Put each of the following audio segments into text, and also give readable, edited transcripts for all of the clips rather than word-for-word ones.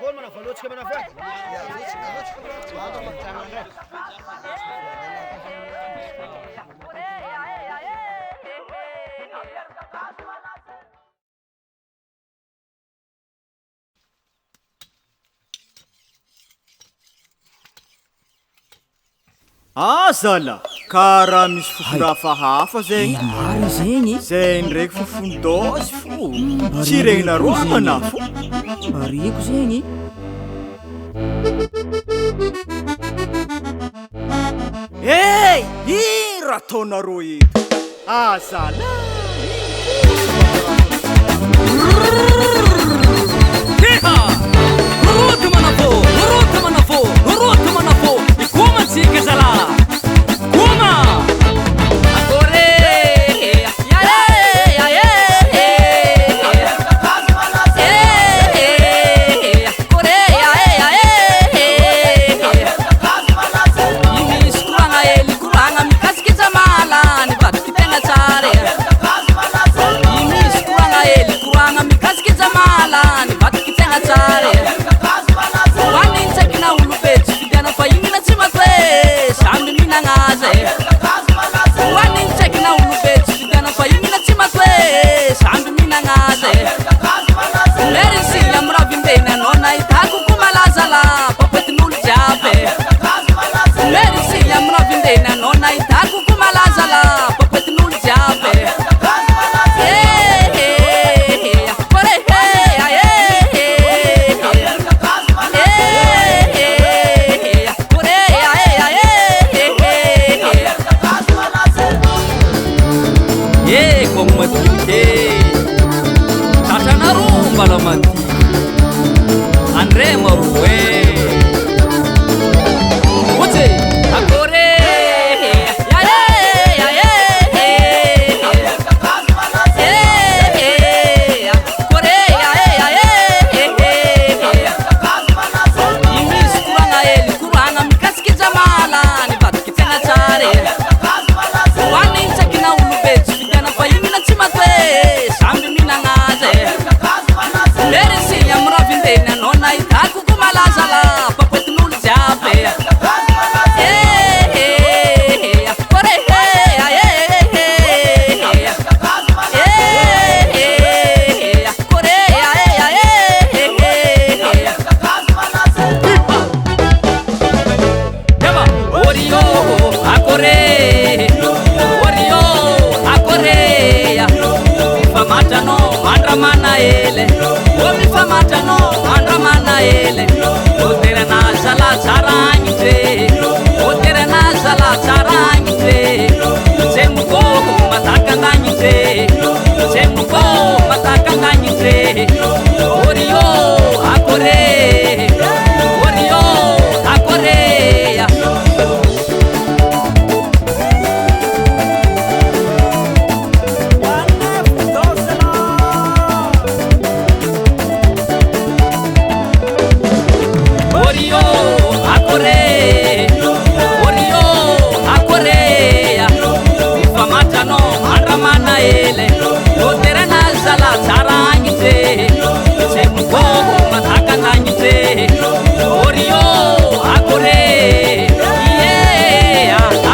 Mana falotsika mana fa. Zala karaha misy foforafa hafa zegny maro zegny zay ndraiky fofondôsy fo tsy regny naroana fo mareko zegny hey ira ataonarô eto zala Rota manafô ikoma tsika zala koma akore imisy koragna hely koragna mikasiky jamala nivadiky tegna tsara imisy koragna hely koragna mikasiky jamala nivadiky tegna tsara wanintsakina olobetsy fidiana fa inina tsy matre samby minagnazy wanintsakina olobetsy fidiana fa inina tsy matre samby minagnazy merisy amy ravimbeny anao nahitako ko malazala papetin'olo jiaby merisy amy ravimbeny anao nahitako ko malazala papetin'olo jiaby Balamati Andre Maruwe Wote Akore ya Akore Imis kuranga eli kuranga mikasiki jamala ni badiki tena chare Wani nchakina ulubeti Fidana pa yimina chimatwe Sambi minangaze Merisi amy ravimbeny anao nahitako ko malazala papetin'olo jiaby famatano andramana ele omi famatano andramana ele oterana zala tsaragnitse oterana zala tsaragnitse tsemuko matakangagnitse tsemuko matakangagnitse orio akore orio akoreya ele oterana zala tsaragnitse tsemuko matakangagnitse orio akore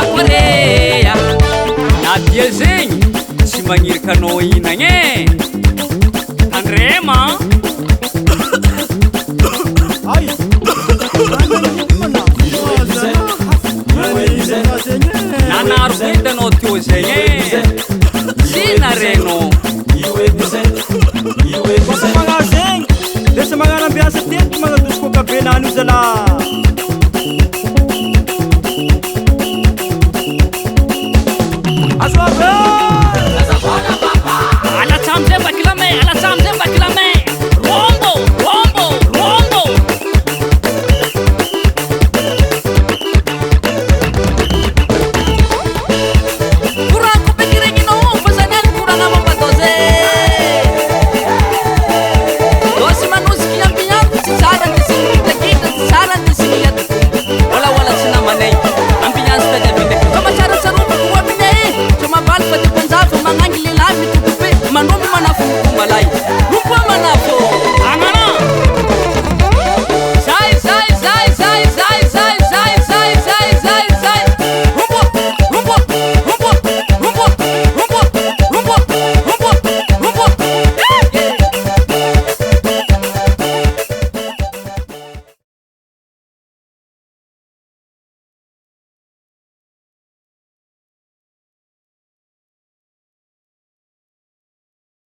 akoreya nadia zegny tsy magnirika anao inagne andrema nanaro hitanao teo zegny Reno magazegny desa magnarambiasa teto magnadosy kokabenany io zala